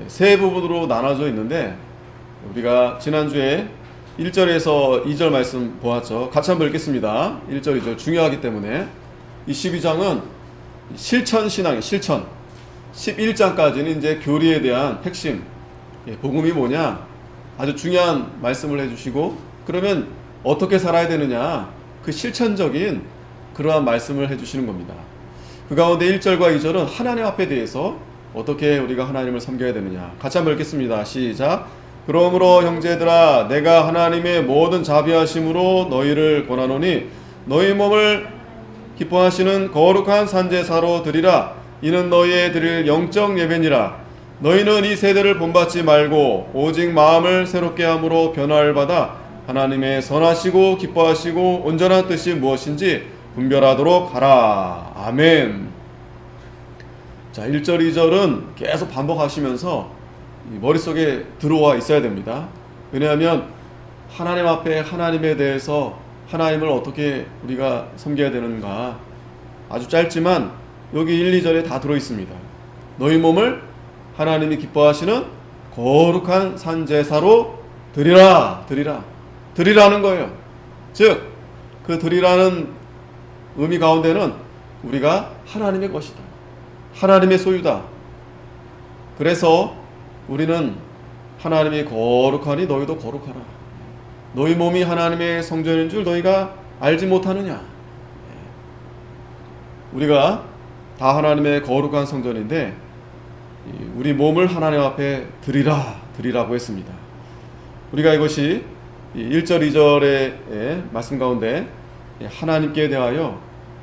세 부분으로 나눠져 있는데 우리가 지난주에 1절에서 2절 말씀 보았죠. 같이 한번 읽겠습니다. 1절 2절 중요하기 때문에 이 12장은 실천 신앙의 실천, 11장까지는 이제 교리에 대한 핵심, 복음이 뭐냐 아주 중요한 말씀을 해주시고, 그러면 어떻게 살아야 되느냐 그 실천적인 그러한 말씀을 해주시는 겁니다. 그 가운데 1절과 2절은 하나님 앞에 대해서 어떻게 우리가 하나님을 섬겨야 되느냐. 같이 한번 읽겠습니다. 시작. 그러므로 형제들아 내가 하나님의 모든 자비하심으로 너희를 권하노니 너희 몸을 기뻐하시는 거룩한 산제사로 드리라. 이는 너희의 드릴 영적 예배니라. 너희는 이 세대를 본받지 말고 오직 마음을 새롭게 함으로 변화를 받아 하나님의 선하시고 기뻐하시고 온전한 뜻이 무엇인지 분별하도록 하라. 아멘. 자, 1절 2절은 계속 반복하시면서 머릿속에 들어와 있어야 됩니다. 왜냐하면 하나님 앞에 하나님에 대해서 하나님을 어떻게 우리가 섬겨야 되는가 아주 짧지만 여기 1, 2절에 다 들어있습니다. 너희 몸을 하나님이 기뻐하시는 거룩한 산제사로 드리라. 드리라는 거예요. 즉 그 드리라는 의미 가운데는 우리가 하나님의 것이다, 하나님의 소유다. 그래서 우리는 하나님이 거룩하니 너희도 거룩하라. 너희 몸이 하나님의 성전인 줄 너희가 알지 못하느냐. 우리가 다 하나님의 거룩한 성전인데 우리 몸을 하나님 앞에 드리라고 했습니다. 우리가 이것이 1절 2절의 말씀 가운데 하나님께 대하여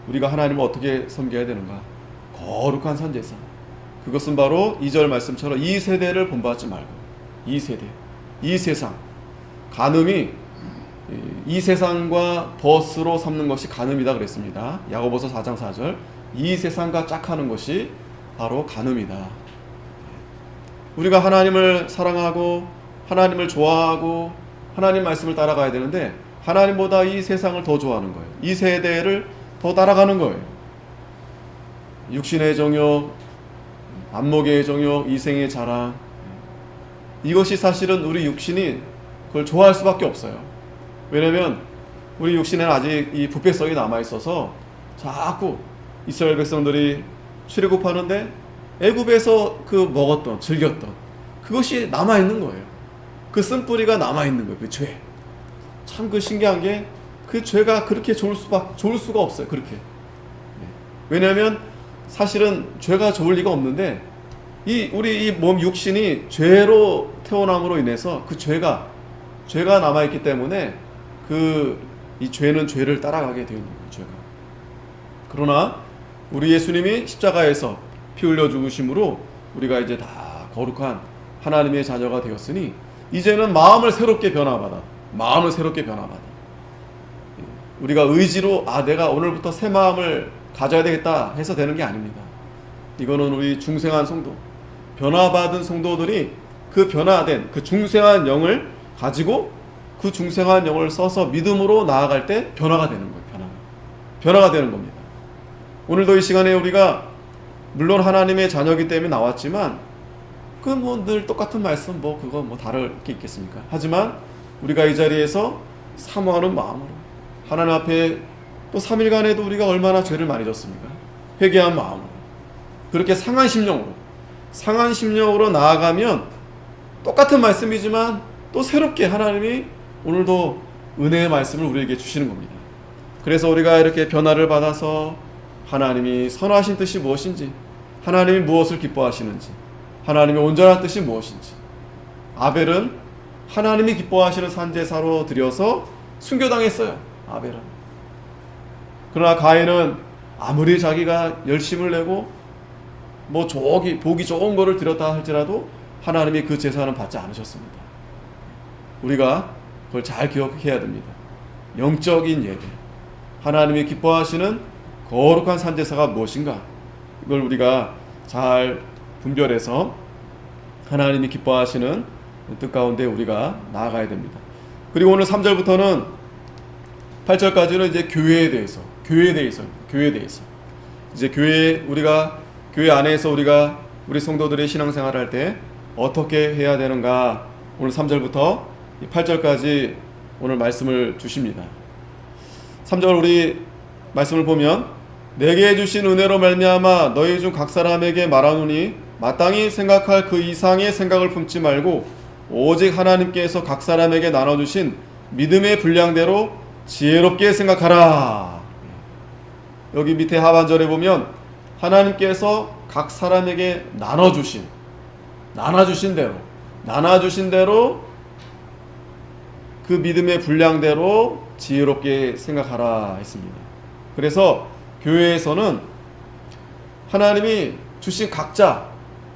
우리가 하나님을 어떻게 섬겨야 되는가, 거룩한 산제사, 그것은 바로 2절 말씀처럼 이 세대를 본받지 말고 이 세대, 이 세상, 간음이 이 세상과 벗으로 삼는 것이 간음이다 그랬습니다. 야고보서 4장 4절. 이 세상과 짝하는 것이 바로 간음이다. 우리가 하나님을 사랑하고 하나님을 좋아하고 하나님 말씀을 따라가야 되는데 하나님보다 이 세상을 더 좋아하는 거예요. 이 세대를 더 따라가는 거예요. 육신의 정욕, 안목의 정욕, 이생의 자랑, 이것이 사실은 우리 육신이 그걸 좋아할 수밖에 없어요. 왜냐하면 우리 육신에는 아직 이 부패성이 남아있어서 자꾸 이스라엘 백성들이 출애굽하는데 애굽에서 그 먹었던, 즐겼던 그것이 남아있는 거예요. 그 쓴뿌리가 남아있는 거예요. 그 죄. 참 그 신기한 게 그 죄가 그렇게 좋을 수가 없어요. 그렇게. 왜냐하면 사실은 죄가 좋을 리가 없는데 우리 이 몸 육신이 죄로 태어남으로 인해서 그 죄가 남아있기 때문에 이 죄는 죄를 따라가게 되는 거예요. 죄가. 그러나 우리 예수님이 십자가에서 피 흘려 죽으심으로 우리가 이제 다 거룩한 하나님의 자녀가 되었으니 이제는 마음을 새롭게 변화받아. 우리가 의지로 내가 오늘부터 새 마음을 가져야 되겠다 해서 되는 게 아닙니다. 이거는 우리 중생한 성도, 변화받은 성도들이 그 변화된 그 중생한 영을 가지고 그 중생한 영을 써서 믿음으로 나아갈 때 변화가 되는 거예요. 변화가 되는 겁니다. 오늘도 이 시간에 우리가 물론 하나님의 자녀이기 때문에 나왔지만 그 늘 똑같은 말씀 그거 다를 게 있겠습니까? 하지만 우리가 이 자리에서 사모하는 마음으로 하나님 앞에 또 3일간에도 우리가 얼마나 죄를 많이 졌습니까? 회개한 마음으로 그렇게 상한 심령으로 나아가면 똑같은 말씀이지만 또 새롭게 하나님이 오늘도 은혜의 말씀을 우리에게 주시는 겁니다. 그래서 우리가 이렇게 변화를 받아서 하나님이 선하신 뜻이 무엇인지, 하나님이 무엇을 기뻐하시는지, 하나님의 온전한 뜻이 무엇인지. 아벨은 하나님이 기뻐하시는 산제사로 드려서 순교당했어요. 아벨은. 그러나 가인은 아무리 자기가 열심을 내고 보기 좋은 거를 드렸다 할지라도 하나님이 그 제사는 받지 않으셨습니다. 우리가 그걸 잘 기억해야 됩니다. 영적인 예배, 하나님이 기뻐하시는 거룩한 산제사가 무엇인가, 이걸 우리가 잘 분별해서 하나님이 기뻐하시는 뜻 가운데 우리가 나아가야 됩니다. 그리고 오늘 3절부터는 8절까지는 이제 교회에 대해서 이제 교회 안에서 우리가 우리 성도들의 신앙생활을 할 때 어떻게 해야 되는가? 오늘 3절부터 8절까지 오늘 말씀을 주십니다. 3절 우리 말씀을 보면 내게 주신 은혜로 말미암아 너희 중 각 사람에게 말하노니 마땅히 생각할 그 이상의 생각을 품지 말고 오직 하나님께서 각 사람에게 나눠주신 믿음의 분량대로 지혜롭게 생각하라. 여기 밑에 하반절에 보면 하나님께서 각 사람에게 나눠주신 대로 그 믿음의 분량대로 지혜롭게 생각하라 했습니다. 그래서 교회에서는 하나님이 주신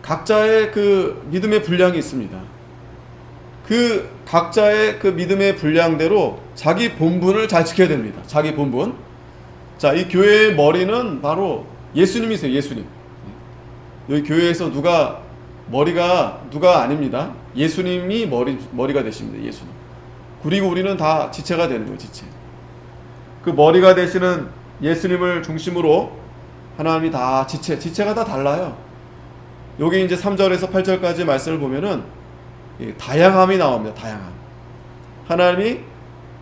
각자의 그 믿음의 분량이 있습니다. 그 각자의 그 믿음의 분량대로 자기 본분을 잘 지켜야 됩니다. 자기 본분. 자, 이 교회의 머리는 바로 예수님이세요. 예수님. 여기 교회에서 머리가 누가 아닙니다. 예수님이 머리가 되십니다. 예수님. 그리고 우리는 다 지체가 되는 거예요. 지체. 그 머리가 되시는 예수님을 중심으로 하나님이 다 지체가 다 달라요. 여기 이제 3절에서 8절까지 말씀을 보면은 다양함이 나옵니다. 다양함. 하나님이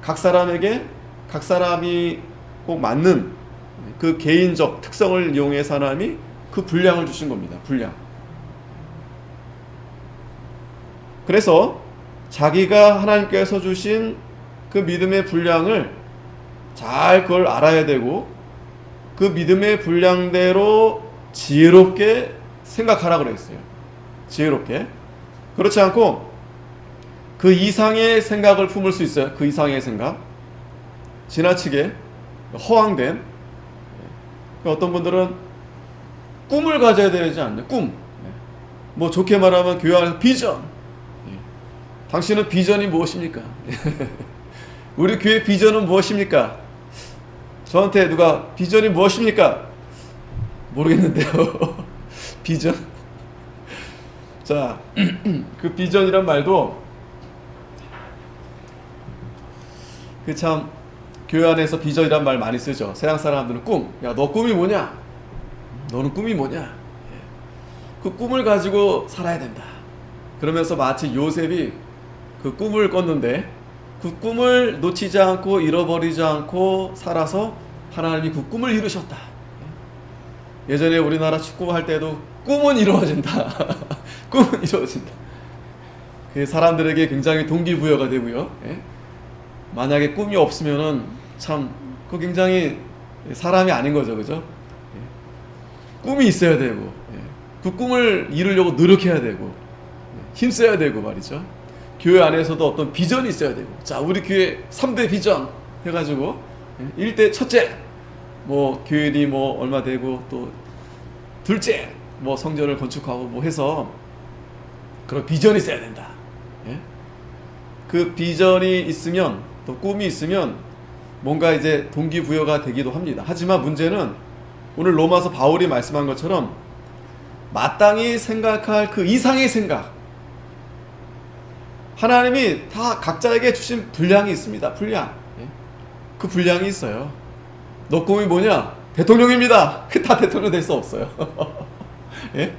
각 사람이 꼭 맞는 그 개인적 특성을 이용해서 하나님이 그 분량을 주신 겁니다. 분량. 그래서 자기가 하나님께서 주신 그 믿음의 분량을 잘 그걸 알아야 되고 그 믿음의 분량대로 지혜롭게 생각하라 그랬어요. 지혜롭게. 그렇지 않고 그 이상의 생각을 품을 수 있어요. 그 이상의 생각. 지나치게 허황된. 어떤 분들은 꿈을 가져야 되지 않나요? 꿈. 뭐 좋게 말하면 교회 안에서 비전. 당신은 비전이 무엇입니까? 우리 교회 비전은 무엇입니까? 저한테 누가 비전이 무엇입니까? 모르겠는데요. 비전? 자, 그 비전이란 말도 그 참 교회 안에서 비전이란 말 많이 쓰죠. 세상 사람들은 꿈. 야, 너 꿈이 뭐냐? 너는 꿈이 뭐냐? 그 꿈을 가지고 살아야 된다. 그러면서 마치 요셉이 그 꿈을 꿨는데 그 꿈을 놓치지 않고 잃어버리지 않고 살아서 하나님이 그 꿈을 이루셨다. 예전에 우리나라 축구할 때도 꿈은 이루어진다. 꿈은 이루어진다. 그 사람들에게 굉장히 동기부여가 되고요. 만약에 꿈이 없으면은 참 그 굉장히 사람이 아닌 거죠, 그죠? 꿈이 있어야 되고 그 꿈을 이루려고 노력해야 되고 힘써야 되고 말이죠. 교회 안에서도 어떤 비전이 있어야 되고, 자, 우리 교회 3대 비전 해가지고 1대 첫째 뭐 교인이 뭐 얼마 되고, 또 둘째 뭐 성전을 건축하고 뭐 해서 그런 비전이 있어야 된다. 그 비전이 있으면, 또 꿈이 있으면 뭔가 이제 동기부여가 되기도 합니다. 하지만 문제는 오늘 로마서 바울이 말씀한 것처럼 마땅히 생각할 그 이상의 생각, 하나님이 다 각자에게 주신 분량이 있습니다. 분량. 그 분량이 있어요. 너 꿈이 뭐냐? 대통령입니다. 다 대통령 될 수 없어요. 예?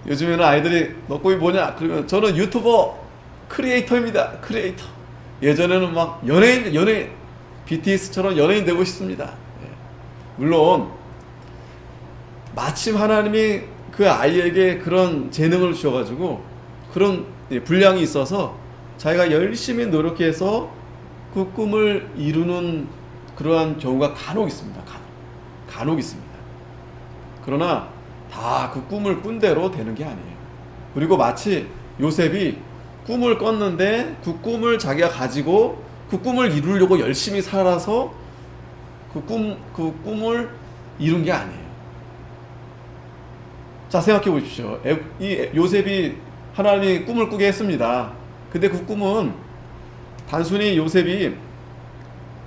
요즘에는 아이들이 너 꿈이 뭐냐? 그러면 저는 유튜버 크리에이터입니다. 크리에이터. 예전에는 막 연예인 BTS처럼 연예인 되고 싶습니다. 예. 물론 마침 하나님이 그 아이에게 그런 재능을 주셔가지고 그런 분량이 있어서 자기가 열심히 노력해서 그 꿈을 이루는 그러한 경우가 간혹 있습니다. 간혹 있습니다. 그러나 다 그 꿈을 꾼 대로 되는 게 아니에요. 그리고 마치 요셉이 꿈을 꿨는데 그 꿈을 자기가 가지고 그 꿈을 이루려고 열심히 살아서 그 꿈을 이룬 게 아니에요. 자, 생각해 보십시오. 이 요셉이 하나님이 꿈을 꾸게 했습니다. 근데 그 꿈은 단순히 요셉이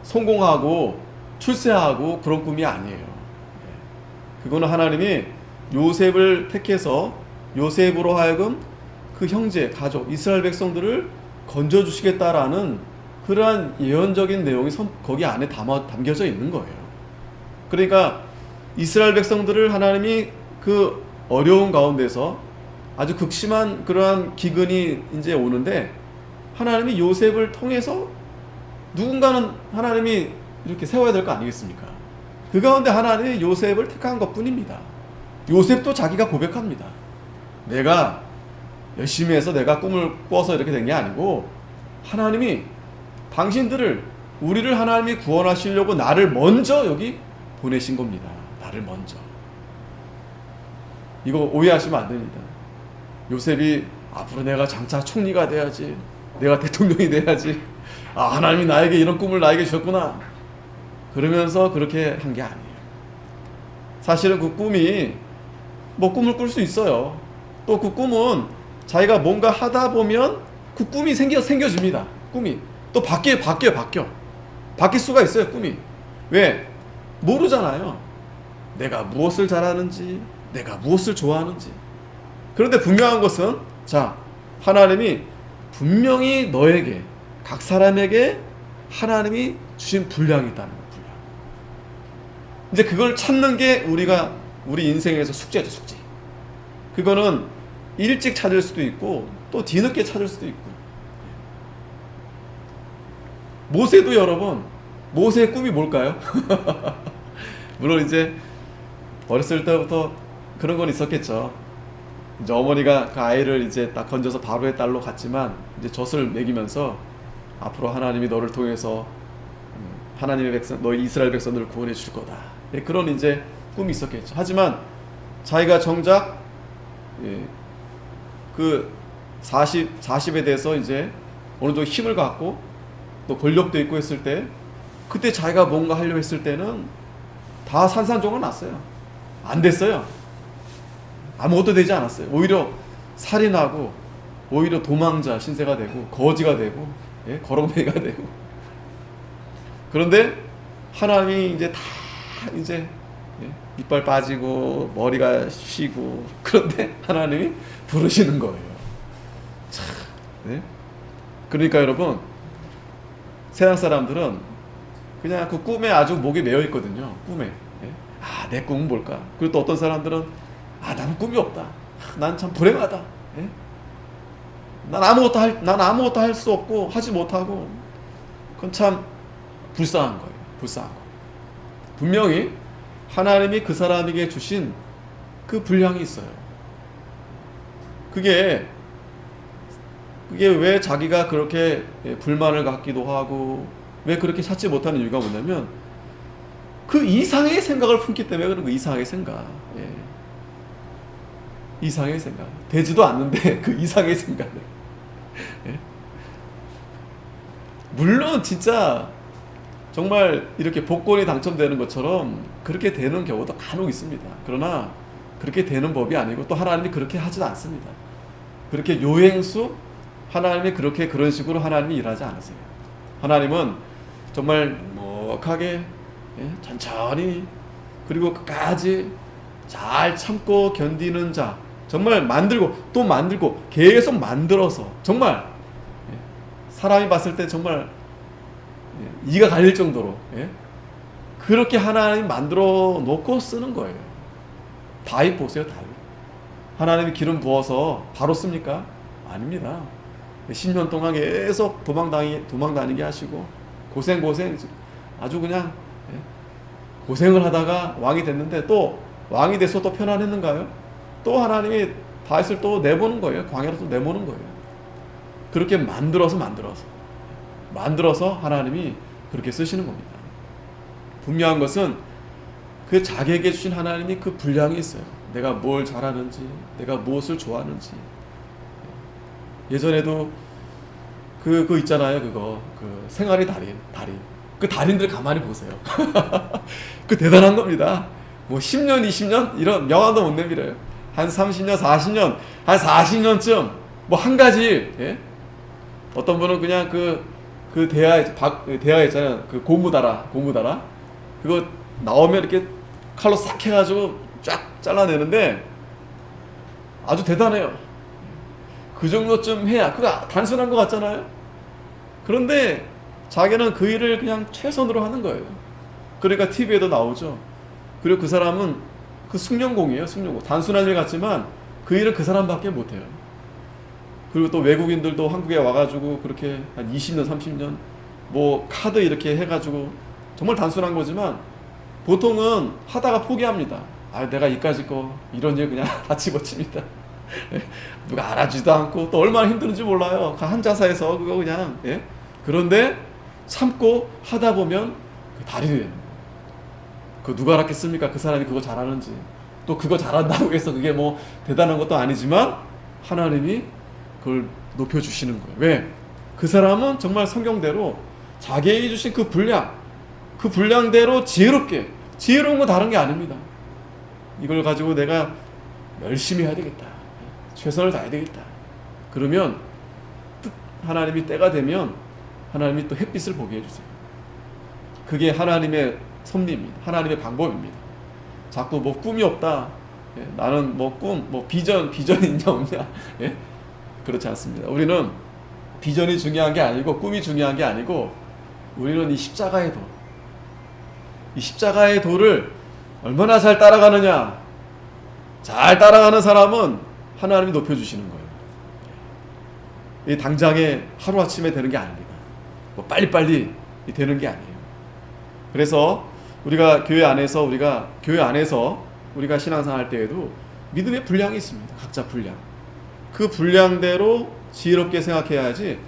성공하고 출세하고 그런 꿈이 아니에요. 그거는 하나님이 요셉을 택해서 요셉으로 하여금 그 형제, 가족, 이스라엘 백성들을 건져주시겠다라는 그러한 예언적인 내용이 거기 안에 담겨져 있는 거예요. 그러니까 이스라엘 백성들을 하나님이 그 어려운 가운데서 아주 극심한 그러한 기근이 이제 오는데 하나님이 요셉을 통해서 누군가는 하나님이 이렇게 세워야 될 거 아니겠습니까? 그 가운데 하나님이 요셉을 택한 것뿐입니다. 요셉도 자기가 고백합니다. 내가 열심히 해서 내가 꿈을 꿔서 이렇게 된 게 아니고 하나님이 당신들을 우리를 하나님이 구원하시려고 나를 먼저 여기 보내신 겁니다. 나를 먼저. 이거 오해하시면 안 됩니다. 요셉이 앞으로 내가 장차 총리가 돼야지, 내가 대통령이 돼야지, 하나님이 나에게 이런 꿈을 나에게 주셨구나 그러면서 그렇게 한 게 아니에요. 사실은 그 꿈이 뭐 꿈을 꿀 수 있어요. 또 그 꿈은 자기가 뭔가 하다 보면 그 꿈이 생겨집니다. 꿈이 또 바뀌어. 바뀔 수가 있어요. 꿈이. 왜? 모르잖아요. 내가 무엇을 잘하는지, 내가 무엇을 좋아하는지. 그런데 분명한 것은, 자, 하나님이 분명히 너에게, 각 사람에게 하나님이 주신 분량이 있다는 거예요. 분량. 이제 그걸 찾는 게 우리 인생에서 숙제죠, 숙제. 그거는 일찍 찾을 수도 있고 또 뒤늦게 찾을 수도 있고. 모세도 여러분, 모세의 꿈이 뭘까요? 물론 이제 어렸을 때부터 그런 건 있었겠죠. 이제 어머니가 그 아이를 이제 딱 건져서 바로의 딸로 갔지만 이제 젖을 먹이면서 앞으로 하나님이 너를 통해서 하나님의 백성, 너희 이스라엘 백성들을 구원해 줄 거다. 그런 이제 꿈이 있었겠죠. 하지만 자기가 정작 그 40에 대해서 이제 어느 정도 힘을 갖고 또 권력도 있고 했을 때, 그때 자기가 뭔가 하려고 했을 때는 다 산산조각 났어요. 안 됐어요. 아무것도 되지 않았어요. 오히려 살인하고, 오히려 도망자 신세가 되고, 거지가 되고, 거렁뱅이가 되고. 그런데 하나님이 이제 다 이제 이빨 빠지고 머리가 쉬고, 그런데 하나님이 부르시는 거예요. 참, 네? 그러니까 여러분, 세상 사람들은 그냥 그 꿈에 아주 목이 메어 있거든요. 꿈에. 내 꿈은 뭘까? 그리고 또 어떤 사람들은 나는 꿈이 없다. 난 참 불행하다. 난 아무것도 할 수 없고 하지 못하고. 그건 참 불쌍한 거예요. 불쌍한 거예요. 분명히 하나님이 그 사람에게 주신 그 분량이 있어요. 그게 왜 자기가 그렇게 불만을 갖기도 하고 왜 그렇게 찾지 못하는 이유가 뭐냐면 그 이상의 생각을 품기 때문에 그런 거. 이상의 생각. 이상의 생각. 되지도 않는데 그 이상의 생각을. 물론 진짜 정말 이렇게 복권이 당첨되는 것처럼 그렇게 되는 경우도 간혹 있습니다. 그러나 그렇게 되는 법이 아니고 또 하나님이 그렇게 하지도 않습니다. 그렇게 요행수 하나님이 그런 식으로 하나님이 일하지 않으세요. 하나님은 정말 묵묵하게 천천히 그리고 끝까지 잘 참고 견디는 자, 정말 만들고 또 만들고 계속 만들어서 정말 사람이 봤을 때 정말 이가 갈릴 정도로 그렇게 하나님 만들어 놓고 쓰는 거예요. 다윗 보세요. 다윗. 하나님이 기름 부어서 바로 씁니까? 아닙니다. 10년 동안 계속 도망다니게 하시고 고생 아주 그냥 고생을 하다가 왕이 됐는데, 또 왕이 돼서 또 편안했는가요? 또 하나님이 다윗을 또 내보는 거예요. 광야로 또 내보는 거예요. 그렇게 만들어서 하나님이 그렇게 쓰시는 겁니다. 분명한 것은 그 자기에게 주신 하나님이 그 분량이 있어요. 내가 뭘 잘하는지, 내가 무엇을 좋아하는지. 예전에도 그거 있잖아요. 그 생활의 달인. 그 달인들 가만히 보세요. 그 대단한 겁니다. 뭐 10년, 20년 이런 명함도 못 내밀어요. 한 30년, 40년, 한 40년쯤 뭐 한 가지 어떤 분은 그냥 그 대야 있잖아요. 그 고무다라 그거 나오면 이렇게 칼로 싹 해가지고 쫙 잘라내는데 아주 대단해요. 그 정도쯤 해야 그거 단순한 것 같잖아요. 그런데 자기는 그 일을 그냥 최선으로 하는 거예요. 그러니까 TV에도 나오죠. 그리고 그 사람은 그 숙련공이에요. 숙련공. 단순한 일 같지만 그 일을 그 사람밖에 못해요. 그리고 또 외국인들도 한국에 와가지고 그렇게 한 20년, 30년 뭐 카드 이렇게 해가지고 정말 단순한 거지만 보통은 하다가 포기합니다. 아, 내가 이까짓 거 이런 일 그냥 다 집어칩니다. 누가 알아주지도 않고 또 얼마나 힘든지 몰라요. 한자사에서 그거 그냥 그런데 참고 하다 보면 그 달인이 되는 거예요. 그 누가 알았겠습니까? 그 사람이 그거 잘하는지. 또 그거 잘한다고 해서 그게 뭐 대단한 것도 아니지만 하나님이 그걸 높여주시는 거예요. 왜? 그 사람은 정말 성경대로 자기에게 주신 그 분량대로 지혜로운 건 다른 게 아닙니다. 이걸 가지고 내가 열심히 해야 되겠다. 최선을 다해야 되겠다. 그러면 하나님이 때가 되면 하나님이 또 햇빛을 보게 해주세요. 그게 하나님의 섭리입니다. 하나님의 방법입니다. 자꾸 뭐 꿈이 없다. 나는 뭐 비전이 있냐 없냐. 그렇지 않습니다. 우리는 비전이 중요한 게 아니고 꿈이 중요한 게 아니고 우리는 이 십자가의 도를 얼마나 잘 따라가느냐. 잘 따라가는 사람은 하나님이 높여주시는 거예요. 이 당장에 하루아침에 되는 게 아닙니다. 뭐 빨리빨리 되는 게 아니에요. 그래서 우리가 교회 안에서 우리가 신앙생활 할 때에도 믿음의 분량이 있습니다. 각자 분량. 그 분량대로 지혜롭게 생각해야지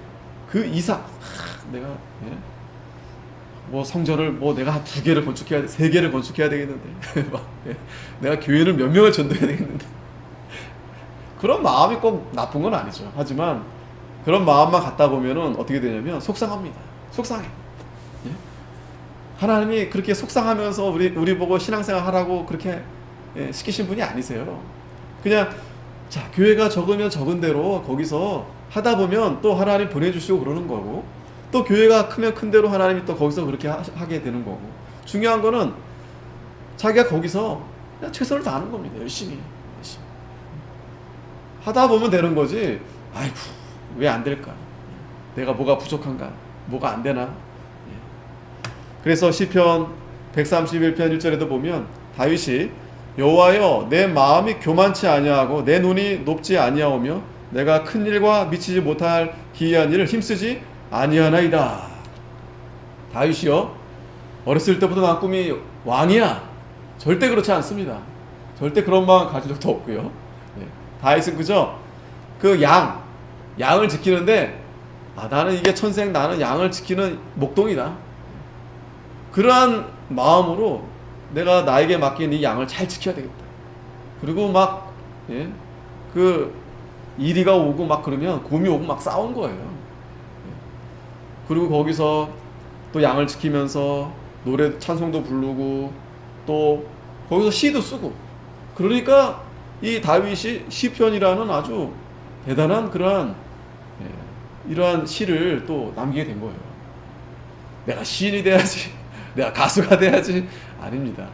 그 이상 내가 뭐 성전을 뭐 내가 한 2개를 건축해야 돼, 3개를 건축해야 되겠는데 내가 교회를 몇 명을 전도해야 되겠는데 그런 마음이 꼭 나쁜 건 아니죠. 하지만 그런 마음만 갖다 보면은 어떻게 되냐면 속상합니다. 속상해. 하나님이 그렇게 속상하면서 우리 보고 신앙생활 하라고 그렇게 시키신 분이 아니세요. 그냥 자, 교회가 적으면 적은 대로 거기서 하다 보면 또 하나님 보내주시고 그러는 거고, 또 교회가 크면 큰 대로 하나님이 또 거기서 그렇게 하게 되는 거고, 중요한 거는 자기가 거기서 그냥 최선을 다하는 겁니다. 열심히 하다 보면 되는 거지. 아이고 왜 안 될까? 내가 뭐가 부족한가? 뭐가 안 되나? 그래서 시편 131편 1절에도 보면 다윗이 여호와여 내 마음이 교만치 아니하고 내 눈이 높지 아니하오며 내가 큰 일과 미치지 못할 기이한 일을 힘쓰지 아니하나이다. 다윗이요 어렸을 때부터 난 꿈이 왕이야. 절대 그렇지 않습니다. 절대 그런 마음 가진 적도 없고요. 다윗은 그저 그 양을 지키는데 나는 이게 천생 나는 양을 지키는 목동이다. 그러한 마음으로 내가 나에게 맡긴 이 양을 잘 지켜야 되겠다. 그리고 막 그 이리가 오고 막 그러면 곰이 오고 막 싸운 거예요. 그리고 거기서 또 양을 지키면서 노래 찬송도 부르고 또 거기서 시도 쓰고, 그러니까 이 다윗이 시편이라는 아주 대단한 그러한 이러한 시를 또 남기게 된 거예요. 내가 시인이 돼야지, 내가 가수가 돼야지, 아닙니다.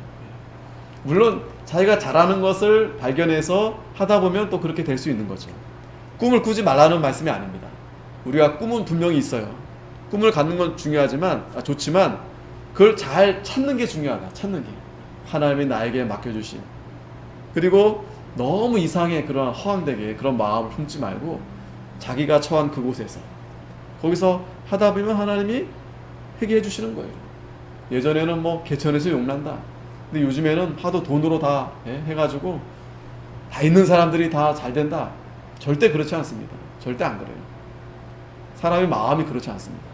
물론 자기가 잘하는 것을 발견해서 하다 보면 또 그렇게 될 수 있는 거죠. 꿈을 꾸지 말라는 말씀이 아닙니다. 우리가 꿈은 분명히 있어요. 꿈을 갖는 건 좋지만 그걸 잘 찾는 게 중요하다. 찾는 게 하나님이 나에게 맡겨주신, 그리고 너무 이상의 그런 허황되게 그런 마음을 품지 말고 자기가 처한 그곳에서 거기서 하다 보면 하나님이 회개해 주시는 거예요. 예전에는 뭐 개천에서 용난다. 근데 요즘에는 하도 돈으로 다 해가지고 다 있는 사람들이 다 잘 된다. 절대 그렇지 않습니다. 절대 안 그래요. 사람의 마음이 그렇지 않습니다.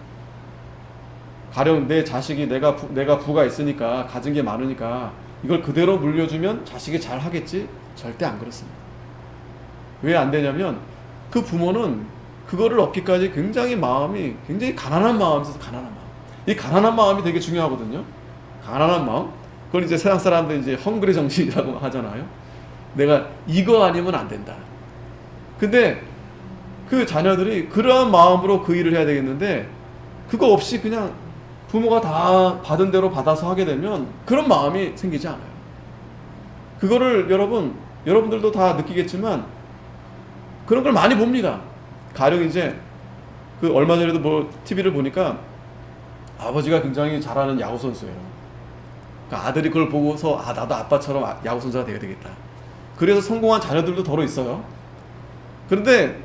가령 내 자식이 내가 부가 있으니까 가진 게 많으니까 이걸 그대로 물려주면 자식이 잘 하겠지? 절대 안 그렇습니다. 왜 안 되냐면 그 부모는 그거를 얻기까지 굉장히 가난한 마음이 있어서 가난한 마음. 이 가난한 마음이 되게 중요하거든요. 가난한 마음. 그걸 이제 세상 사람들이 이제 헝그리 정신이라고 하잖아요. 내가 이거 아니면 안 된다. 근데 그 자녀들이 그러한 마음으로 그 일을 해야 되겠는데 그거 없이 그냥 부모가 다 받은 대로 받아서 하게 되면 그런 마음이 생기지 않아요. 그거를 여러분들도 다 느끼겠지만 그런 걸 많이 봅니다. 가령 이제 그 얼마 전에도 뭐 TV를 보니까 아버지가 굉장히 잘하는 야구 선수예요. 그러니까 아들이 그걸 보고서 나도 아빠처럼 야구 선수가 되어야 되겠다. 그래서 성공한 자녀들도 더러 있어요. 그런데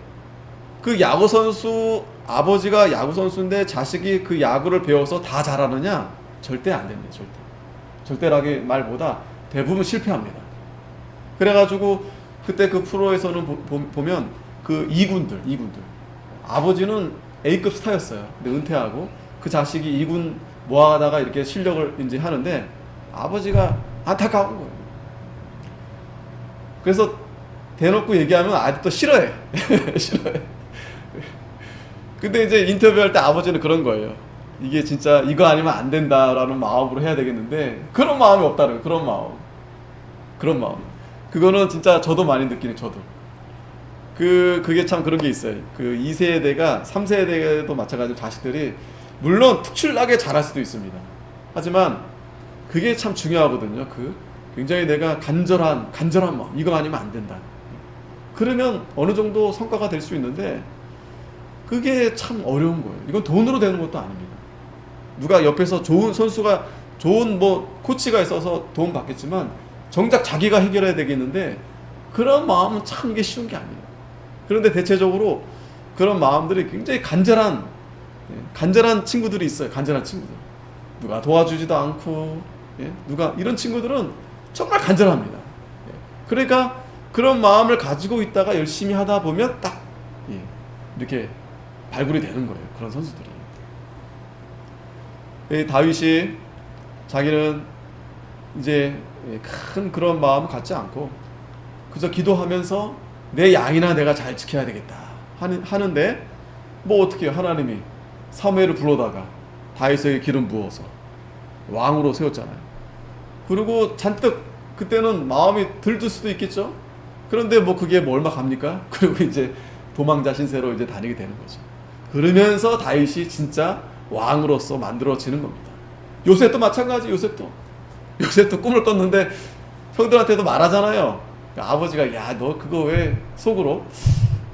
그 야구 선수 아버지가 야구 선수인데 자식이 그 야구를 배워서 다 잘하느냐? 절대 안 됩니다. 절대라기 말보다 대부분 실패합니다. 그래가지고 그때 그 프로에서는 보면 그 2군들 아버지는 A급 스타였어요. 근데 은퇴하고 그 자식이 2군 모아다가 이렇게 실력을 이제 하는데 아버지가 안타까운 거예요. 그래서 대놓고 얘기하면 아직도 싫어해. 싫어해. 근데 이제 인터뷰할 때 아버지는 그런 거예요. 이게 진짜 이거 아니면 안 된다라는 마음으로 해야 되겠는데 그런 마음이 없다는 그런 마음. 그거는 진짜 저도 많이 느끼는 저도. 그게 참 그런 게 있어요. 그 2세대가 3세대도 마찬가지로 자식들이 물론 특출나게 잘할 수도 있습니다. 하지만 그게 참 중요하거든요. 굉장히 내가 간절한 마음. 이거 아니면 안 된다. 그러면 어느 정도 성과가 될 수 있는데 그게 참 어려운 거예요. 이건 돈으로 되는 것도 아닙니다. 누가 옆에서 좋은 선수가 좋은 코치가 있어서 도움 받겠지만 정작 자기가 해결해야 되겠는데 그런 마음은 참 이게 쉬운 게 아니에요. 그런데 대체적으로 그런 마음들이 굉장히 간절한 친구들이 있어요. 간절한 친구들. 누가 도와주지도 않고 누가 이런 친구들은 정말 간절합니다. 그러니까 그런 마음을 가지고 있다가 열심히 하다 보면 딱 이렇게 발굴이 되는 거예요. 그런 선수들이. 다윗이 자기는 이제 큰 그런 마음을 갖지 않고 그저 기도하면서 내 양이나 내가 잘 지켜야 되겠다 하는데 어떻게 해요? 하나님이 사무엘을 불러다가 다윗에게 기름 부어서 왕으로 세웠잖아요. 그리고 잔뜩 그때는 마음이 들들 수도 있겠죠. 그런데 그게 얼마 갑니까? 그리고 이제 도망자 신세로 이제 다니게 되는 거죠. 그러면서 다윗이 진짜 왕으로서 만들어지는 겁니다. 요셉도 마찬가지. 요셉도 꿈을 꿨는데 형들한테도 말하잖아요. 아버지가 야 너 그거 왜 속으로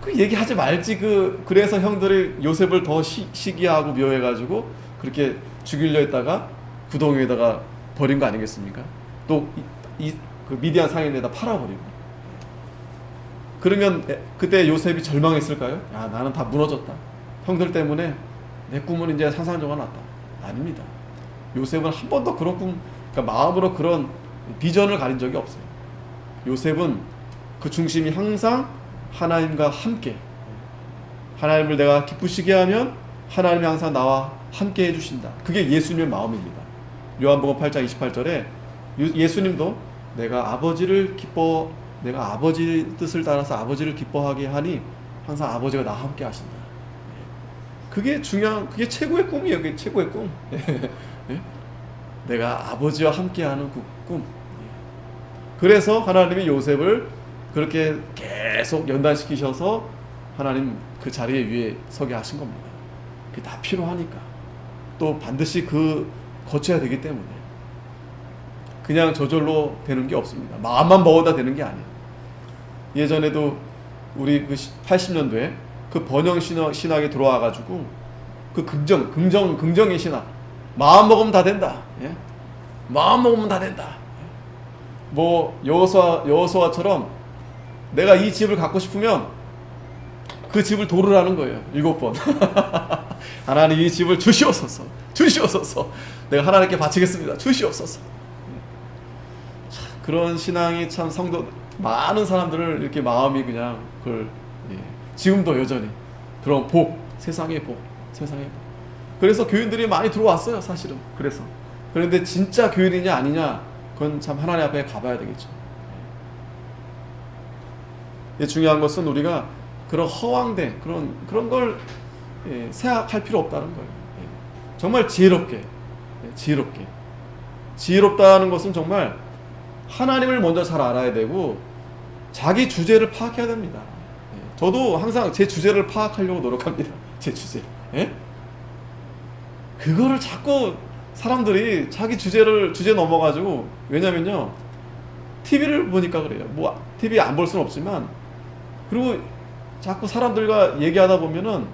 그 얘기하지 말지 그래서 형들이 요셉을 더 시기하고 묘해가지고 그렇게 죽이려 했다가 구덩이에다가 버린 거 아니겠습니까? 또 그 미디안 상인에다 팔아버리고. 그러면 그때 요셉이 절망했을까요? 야 나는 다 무너졌다. 형들 때문에 내 꿈은 이제 상상조가 났다. 아닙니다. 요셉은 한 번도 그런 그러니까 마음으로 그런 비전을 가진 적이 없어요. 요셉은 그 중심이 항상 하나님과 함께. 하나님을 내가 기쁘시게 하면 하나님이 항상 나와 함께 해주신다. 그게 예수님의 마음입니다. 요한복음 8장 28절에 예수님도 내가 아버지 뜻을 따라서 아버지를 기뻐하게 하니 항상 아버지가 나와 함께 하신다. 그게 그게 최고의 꿈이에요. 그게 최고의 꿈. 내가 아버지와 함께하는 그 꿈. 그래서 하나님이 요셉을 그렇게 계속 연단시키셔서 하나님 그 자리에 위에 서게 하신 겁니다. 그게 다 필요하니까. 또 반드시 거쳐야 되기 때문에. 그냥 저절로 되는 게 없습니다. 마음만 먹어다 되는 게 아니에요. 예전에도 우리 80년도에 그 번영 신학에 들어와가지고 그 긍정의 신학. 마음 먹으면 다 된다. 마음 먹으면 다 된다. 여호수아처럼 내가 이 집을 갖고 싶으면 그 집을 도르라는 거예요. 7번. 하나님 이 집을 주시옵소서. 내가 하나님께 바치겠습니다. 주시옵소서. 그런 신앙이 참 많은 사람들을 이렇게 마음이 그냥 지금도 여전히 그런 세상의 복. 그래서 교인들이 많이 들어왔어요, 사실은. 그런데 진짜 교인이냐 아니냐, 그건 참 하나님 앞에 가봐야 되겠죠. 중요한 것은 우리가 그런 허황된 그런 걸 생각할 필요 없다는 거예요. 정말 지혜롭다는 것은 정말 하나님을 먼저 잘 알아야 되고 자기 주제를 파악해야 됩니다. 저도 항상 제 주제를 파악하려고 노력합니다. 제 주제. 그거를 자꾸 사람들이 자기 주제 넘어가지고, 왜냐면요, TV를 보니까 그래요. TV 안 볼 수는 없지만, 그리고 자꾸 사람들과 얘기하다 보면은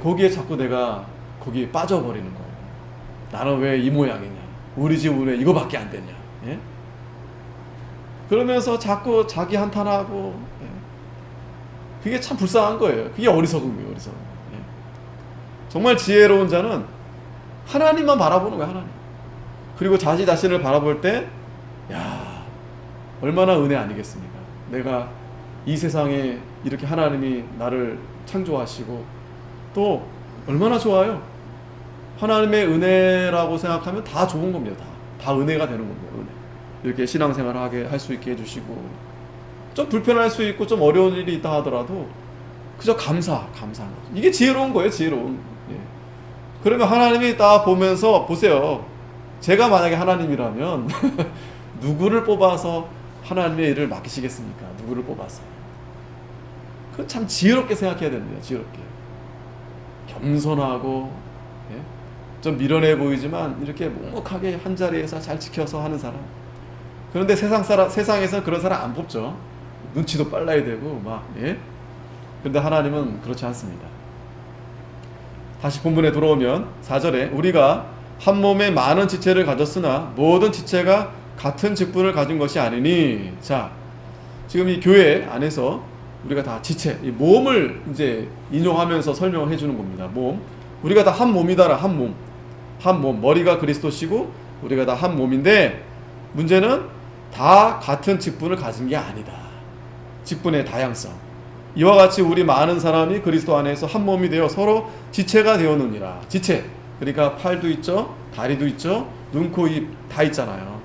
거기에 자꾸 내가 거기에 빠져버리는 거예요. 나는 왜 이 모양이냐? 우리 집은 왜 이거밖에 안 되냐? 그러면서 자꾸 자기 한탄하고, 예. 그게 참 불쌍한 거예요. 그게 어리석은 거예요, 어리석은. 예. 정말 지혜로운 자는 하나님만 바라보는 거야, 하나님. 그리고 자기 자신을 바라볼 때, 야, 얼마나 은혜 아니겠습니까? 내가 이 세상에 이렇게 하나님이 나를 창조하시고, 또 얼마나 좋아요. 하나님의 은혜라고 생각하면 다 좋은 겁니다. 다 은혜가 되는 겁니다. 은혜. 이렇게 신앙생활을 하게 할 수 있게 해주시고, 좀 불편할 수 있고 좀 어려운 일이 있다 하더라도 그저 감사하는 거죠. 이게 지혜로운 거예요, 지혜로운. 예. 그러면 하나님이 딱 보면서, 보세요. 제가 만약에 하나님이라면 누구를 뽑아서 하나님의 일을 맡기시겠습니까? 누구를 뽑아서. 그건 참 지혜롭게 생각해야 됩니다. 지혜롭게. 겸손하고, 예? 좀 미련해 보이지만 이렇게 묵묵하게 한 자리에서 잘 지켜서 하는 사람. 그런데 세상에서 그런 사람 안 뽑죠. 눈치도 빨라야 되고 막. 예? 그런데 하나님은 그렇지 않습니다. 다시 본문에 돌아오면 4절에 우리가 한 몸에 많은 지체를 가졌으나 모든 지체가 같은 직분을 가진 것이 아니니. 자, 지금 이 교회 안에서 우리가 다 지체, 이 몸을 이제 인용하면서 설명해 주는 겁니다. 몸. 우리가 다 한 몸이다라. 한 몸. 한 몸. 머리가 그리스도시고 우리가 다 한 몸인데, 문제는 다 같은 직분을 가진 게 아니다. 직분의 다양성. 이와 같이 우리 많은 사람이 그리스도 안에서 한 몸이 되어 서로 지체가 되었느니라. 지체. 그러니까 팔도 있죠, 다리도 있죠, 눈, 코, 입 다 있잖아요.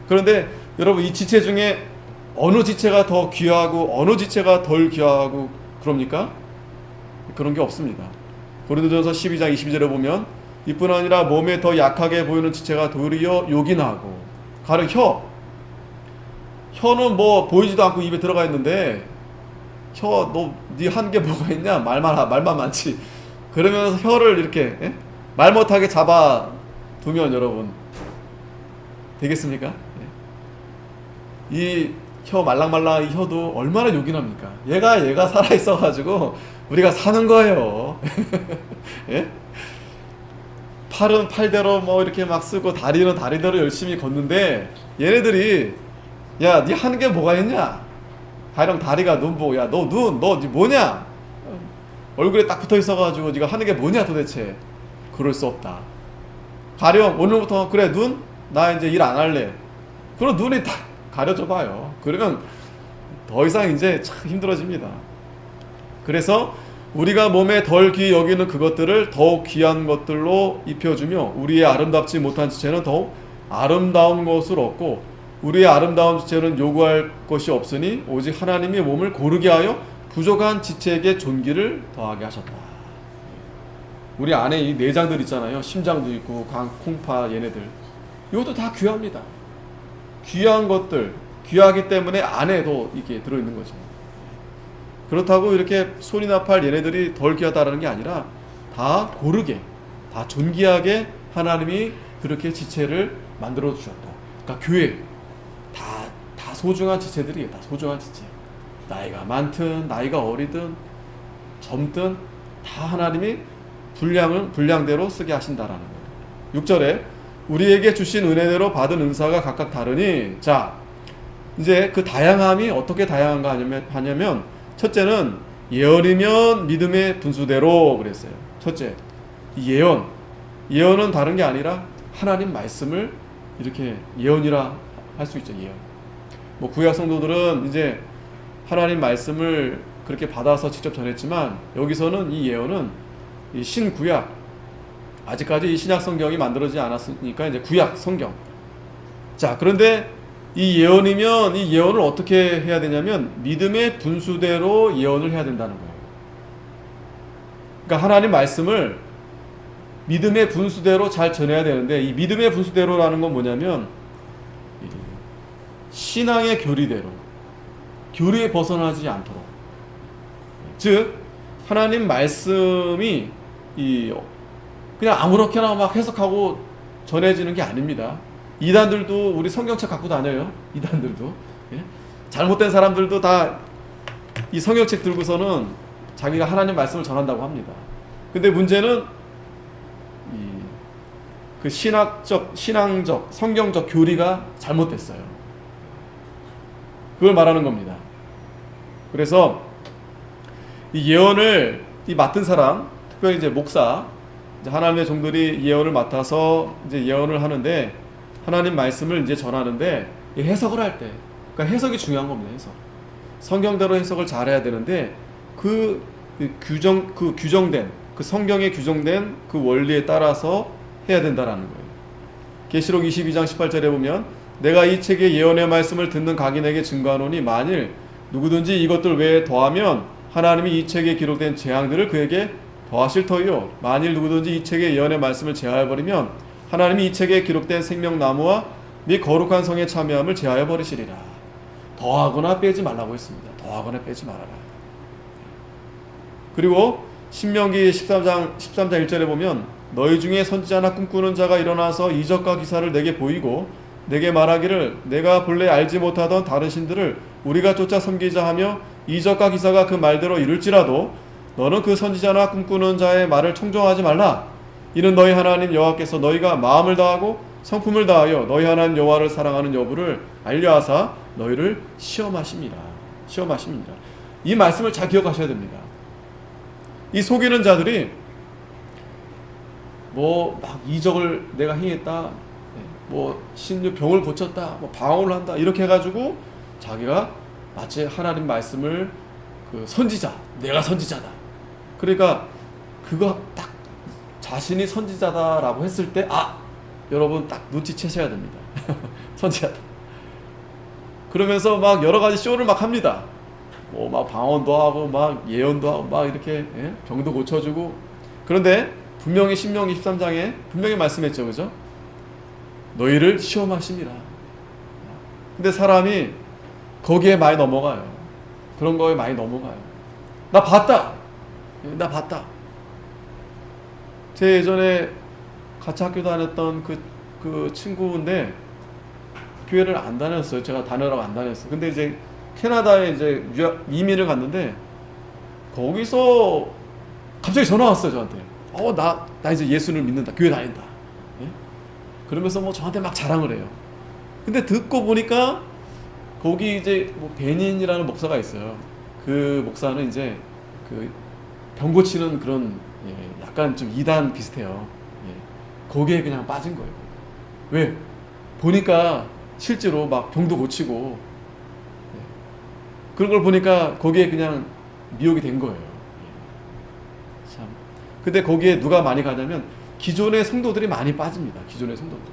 그런데 여러분, 이 지체 중에 어느 지체가 더 귀하고 어느 지체가 덜 귀하고 그럽니까? 그런 게 없습니다. 고린도전서 12장 22절에 보면 이뿐 아니라 몸에 더 약하게 보이는 지체가 도리어 요긴하고, 가령 혀는 뭐 보이지도 않고 입에 들어가 있는데, 혀 너 네 한 게 뭐가 있냐? 말만 많지. 그러면서 혀를 이렇게, 예? 말 못하게 잡아 두면 여러분 되겠습니까? 예? 이 혀 말랑말랑한 이 혀도 얼마나 요긴합니까? 얘가 살아 있어가지고 우리가 사는 거예요. 예? 팔은 팔대로 뭐 이렇게 막 쓰고 다리는 다리대로 열심히 걷는데, 얘네들이 야, 네 하는 게 뭐가 있냐? 가령 다리가 눈 보고, 야, 너 뭐냐? 얼굴에 딱 붙어 있어가지고 네가 하는 게 뭐냐 도대체? 그럴 수 없다. 가령 오늘부터 그래 눈? 나 이제 일 안 할래. 그럼 눈이 다 가려져 봐요. 그러면 더 이상 이제 참 힘들어집니다. 그래서 우리가 몸에 덜 귀히 여기는 그것들을 더욱 귀한 것들로 입혀주며 우리의 아름답지 못한 지체는 더욱 아름다운 것을 얻고, 우리의 아름다운 지체는 요구할 것이 없으니 오직 하나님이 몸을 고르게 하여 부족한 지체에게 존귀를 더하게 하셨다. 우리 안에 이 내장들 있잖아요. 심장도 있고 간, 콩파 얘네들. 이것도 다 귀합니다. 귀한 것들, 귀하기 때문에 안에도 이게 들어있는 거죠. 그렇다고 이렇게 손이나 팔 얘네들이 덜 귀하다는 게 아니라 다 고르게, 다 존귀하게 하나님이 그렇게 지체를 만들어 주셨다. 그러니까 교회 다 소중한 지체들이에요. 다 소중한 지체. 나이가 많든 나이가 어리든 젊든 다 하나님이 분량대로 쓰게 하신다라는 거예요. 6절에 우리에게 주신 은혜대로 받은 은사가 각각 다르니. 자, 이제 그 다양함이 어떻게 다양한가 하냐면 첫째는 예언이면 믿음의 분수대로 그랬어요. 첫째, 이 예언은 다른 게 아니라 하나님 말씀을 이렇게 예언이라 할 수 있죠. 예언. 뭐 구약 성도들은 이제 하나님 말씀을 그렇게 받아서 직접 전했지만, 여기서는 이 예언은 이 신구약, 아직까지 이 신약 성경이 만들어지지 않았으니까 이제 구약 성경. 자, 그런데 이 예언이면 이 예언을 어떻게 해야 되냐면 믿음의 분수대로 예언을 해야 된다는 거예요. 그러니까 하나님 말씀을 믿음의 분수대로 잘 전해야 되는데, 이 믿음의 분수대로라는 건 뭐냐면 신앙의 교리대로, 교리에 벗어나지 않도록. 즉 하나님 말씀이 그냥 아무렇게나 막 해석하고 전해지는 게 아닙니다. 이단들도 우리 성경책 갖고 다녀요. 이단들도. 예? 잘못된 사람들도 다 이 성경책 들고서는 자기가 하나님 말씀을 전한다고 합니다. 근데 문제는 그 신앙적, 성경적 교리가 잘못됐어요. 그걸 말하는 겁니다. 그래서 이 예언을 맡은 사람, 특별히 이제 목사, 이제 하나님의 종들이 예언을 맡아서 이제 예언을 하는데 하나님 말씀을 이제 전하는데 해석을 할 때, 그러니까 해석이 중요한 겁니다. 해석. 성경대로 해석을 잘해야 되는데 그 규정된 그 성경에 규정된 그 원리에 따라서 해야 된다라는 거예요. 계시록 22장 18절에 보면 내가 이 책의 예언의 말씀을 듣는 각인에게 증거하노니 만일 누구든지 이것들 외에 더하면 하나님이 이 책에 기록된 재앙들을 그에게 더하실 터이요 만일 누구든지 이 책의 예언의 말씀을 제하여버리면 하나님이 이 책에 기록된 생명나무와 및 거룩한 성의 참여함을 제하여버리시리라. 더하거나 빼지 말라고 했습니다. 더하거나 빼지 말아라. 그리고 신명기 13장 1절에 보면 너희 중에 선지자나 꿈꾸는 자가 일어나서 이적과 기사를 내게 보이고 내게 말하기를 내가 본래 알지 못하던 다른 신들을 우리가 쫓아 섬기자 하며 이적과 기사가 그 말대로 이룰지라도 너는 그 선지자나 꿈꾸는 자의 말을 청종하지 말라. 이는 너희 하나님 여호와께서 너희가 마음을 다하고 성품을 다하여 너희 하나님 여호와를 사랑하는 여부를 알려하사 너희를 시험하십니다. 이 말씀을 잘 기억하셔야 됩니다. 이 속이는 자들이 뭐 막 이적을 내가 행했다, 뭐 신의 병을 고쳤다, 뭐 방언을 한다 이렇게 해가지고 자기가 마치 하나님 말씀을 그 선지자, 내가 선지자다. 그러니까 그거 딱 자신이 선지자다라고 했을 때 여러분 딱 눈치채셔야 됩니다. 선지자다. 그러면서 막 여러 가지 쇼를 막 합니다. 뭐 막 방언도 하고 막 예언도 하고 막 이렇게 병도 고쳐주고. 그런데 분명히 신명기 13장에 분명히 말씀했죠, 그죠? 너희를 시험하심이라. 근데 사람이 거기에 많이 넘어가요. 그런 거에 많이 넘어가요. 나 봤다. 제 예전에 같이 학교 다녔던 그 친구인데 교회를 안 다녔어요. 제가 다니라고 안 다녔어요. 근데 이제 캐나다에 이제 이민을 갔는데 거기서 갑자기 전화 왔어요, 저한테. 나 이제 예수를 믿는다. 교회 다닌다. 예? 그러면서 뭐 저한테 막 자랑을 해요. 근데 듣고 보니까 거기 이제 뭐 베닌이라는 목사가 있어요. 그 목사는 이제 그 병 고치는 그런 약간 좀 이단 비슷해요. 거기에 그냥 빠진 거예요. 왜? 보니까 실제로 막 병도 고치고 그런 걸 보니까 거기에 그냥 미혹이 된 거예요. 참. 근데 거기에 누가 많이 가냐면 기존의 성도들이 많이 빠집니다. 기존의 성도들.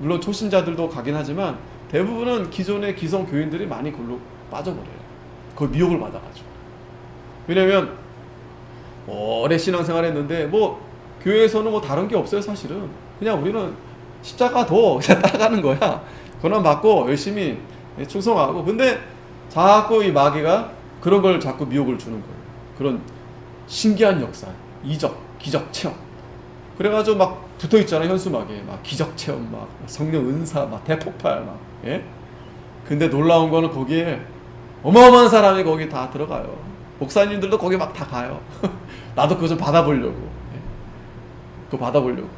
물론 초신자들도 가긴 하지만 대부분은 기존의 기성 교인들이 많이 그걸로 빠져버려요. 그 미혹을 받아가지고. 왜냐면 오래 신앙생활 했는데 뭐 교회에서는 뭐 다른 게 없어요. 사실은 그냥 우리는 십자가도 그냥 따라가는 거야. 고난 받고 열심히 충성하고. 근데 자꾸 이 마귀가 그런 걸 자꾸 미혹을 주는 거예요. 그런 신기한 역사, 이적, 기적 체험. 그래가지고 막 붙어 있잖아요. 현수막에 막 기적 체험, 막 성령 은사, 막 대폭발, 막. 근데 놀라운 거는 거기에 어마어마한 사람이 거기 다 들어가요. 목사님들도 거기 막 다 가요. 나도 그거 좀 받아보려고. 그거 받아보려고.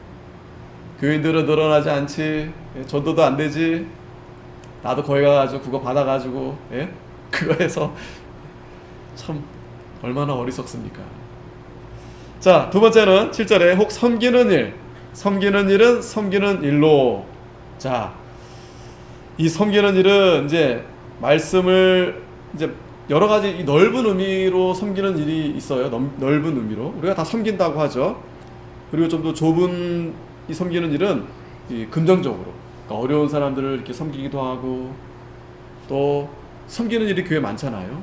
교인들은 늘어나지 않지. 전도도 안 되지. 나도 거기 가가지고 그거 받아가지고 그거 해서 참 얼마나 어리석습니까. 자, 두 번째는 7절에 혹 섬기는 일. 섬기는 일은 섬기는 일로. 자, 이 섬기는 일은 이제 말씀을 이제 여러 가지 이 넓은 의미로 섬기는 일이 있어요. 넓은 의미로 우리가 다 섬긴다고 하죠. 그리고 좀 더 좁은 이 섬기는 일은 이 긍정적으로, 그러니까 어려운 사람들을 이렇게 섬기기도 하고, 또 섬기는 일이 교회에 많잖아요.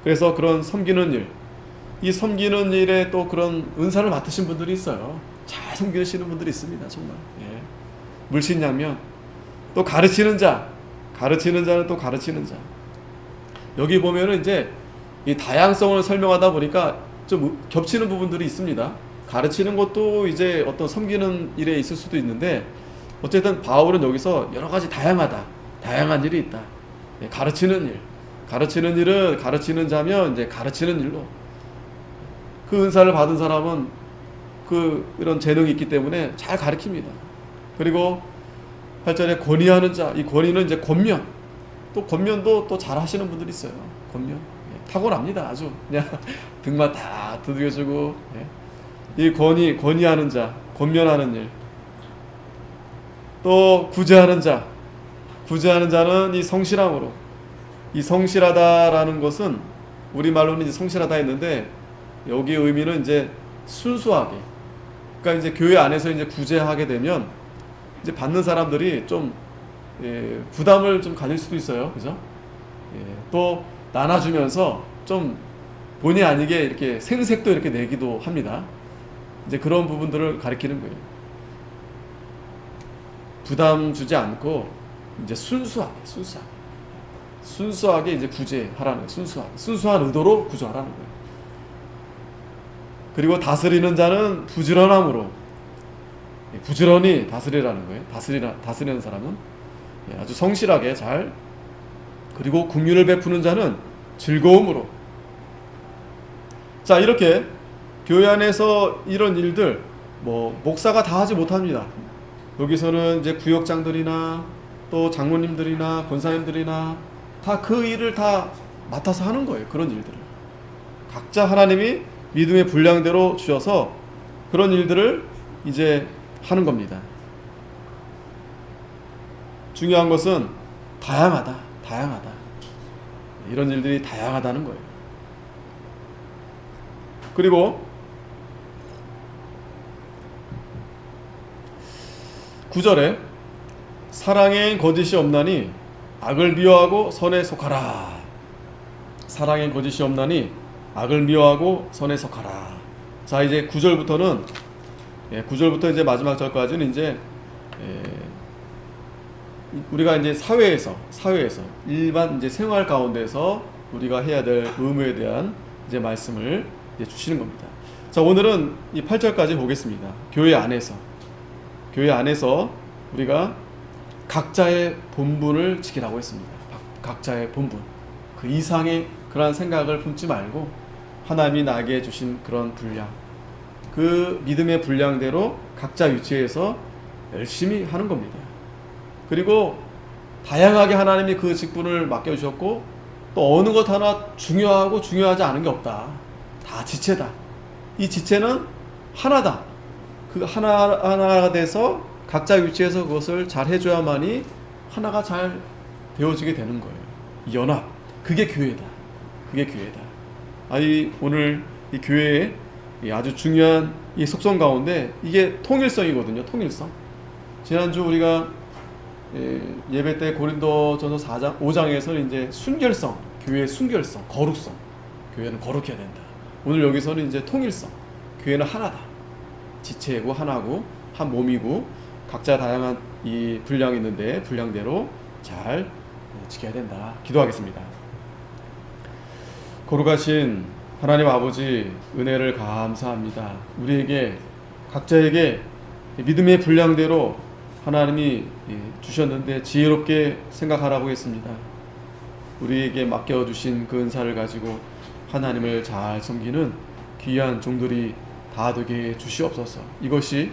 그래서 그런 섬기는 일, 이 섬기는 일에 또 그런 은사를 맡으신 분들이 있어요. 잘 섬기시는 분들이 있습니다. 정말. 물신양면. 또 가르치는 자는 또 가르치는 자. 여기 보면은 이제 이 다양성을 설명하다 보니까 좀 겹치는 부분들이 있습니다. 가르치는 것도 이제 어떤 섬기는 일에 있을 수도 있는데, 어쨌든 바울은 여기서 여러 가지 다양한 일이 있다. 가르치는 일은 가르치는 자면 이제 가르치는 일로, 그 은사를 받은 사람은 이런 재능이 있기 때문에 잘 가르칩니다. 그리고 8절에 권위하는 자, 이 권위는 이제 권면, 또 권면도 또 잘 하시는 분들이 있어요. 권면. 예, 탁월합니다. 아주 그냥 등만 다 두드려주고, 예. 이 권위하는 자, 권면하는 일. 또 구제하는 자는 이 성실함으로. 이 성실하다라는 것은 우리말로는 이제 성실하다 했는데 여기 의미는 이제 순수하게. 그러니까 이제 교회 안에서 이제 구제하게 되면 이제 받는 사람들이 좀 부담을 좀 가질 수도 있어요. 그죠? 또 나눠주면서 좀 본의 아니게 이렇게 생색도 이렇게 내기도 합니다. 이제 그런 부분들을 가리키는 거예요. 부담 주지 않고 이제 순수하게 이제 구제하라는 거예요. 순수한 의도로 구제하라는 거예요. 그리고 다스리는 자는 부지런함으로, 부지런히 다스리라는 거예요. 다스리는 사람은 아주 성실하게 잘, 그리고 긍휼을 베푸는 자는 즐거움으로. 자, 이렇게 교회 안에서 이런 일들 목사가 다 하지 못합니다. 여기서는 이제 구역장들이나 또 장로님들이나 권사님들이나 다 그 일을 다 맡아서 하는 거예요. 그런 일들을 각자 하나님이 믿음의 분량대로 주셔서 그런 일들을 이제 하는 겁니다. 중요한 것은 다양하다. 이런 일들이 다양하다는 거예요. 그리고 9절에 사랑엔 거짓이 없나니 악을 미워하고 선에 속하라. 사랑엔 거짓이 없나니 악을 미워하고 선에 속하라. 자, 이제 9절부터는 9절부터 이제 마지막 절까지는 이제 우리가 이제 사회에서 일반 이제 생활 가운데서 우리가 해야 될 의무에 대한 이제 말씀을 이제 주시는 겁니다. 자, 오늘은 이 8절까지 보겠습니다. 교회 안에서 우리가 각자의 본분을 지키라고 했습니다. 각자의 본분. 그 이상의 그러한 생각을 품지 말고 하나님이 나에게 주신 그런 분량, 그 믿음의 분량대로 각자 위치에서 열심히 하는 겁니다. 그리고 다양하게 하나님이 그 직분을 맡겨주셨고 또 어느 것 하나 중요하고 중요하지 않은 게 없다. 다 지체다. 이 지체는 하나다. 그 하나가 돼서 각자 위치에서 그것을 잘 해줘야만이 하나가 잘 되어지게 되는 거예요. 이 연합. 그게 교회다. 오늘 이 교회의 아주 중요한 이 속성 가운데 이게 통일성이거든요. 통일성. 지난주 우리가 예배 때 고린도전서 5장에서는 이제 순결성, 교회의 순결성, 거룩성. 교회는 거룩해야 된다. 오늘 여기서는 이제 통일성. 교회는 하나다. 지체고 하나고 한 몸이고 각자 다양한 이 분량이 있는데 분량대로 잘 지켜야 된다. 기도하겠습니다. 거룩하신 하나님 아버지, 은혜를 감사합니다. 우리에게 각자에게 믿음의 분량대로 하나님이 주셨는데 지혜롭게 생각하라고 했습니다. 우리에게 맡겨주신 그 은사를 가지고 하나님을 잘 섬기는 귀한 종들이 다 되게 주시옵소서. 이것이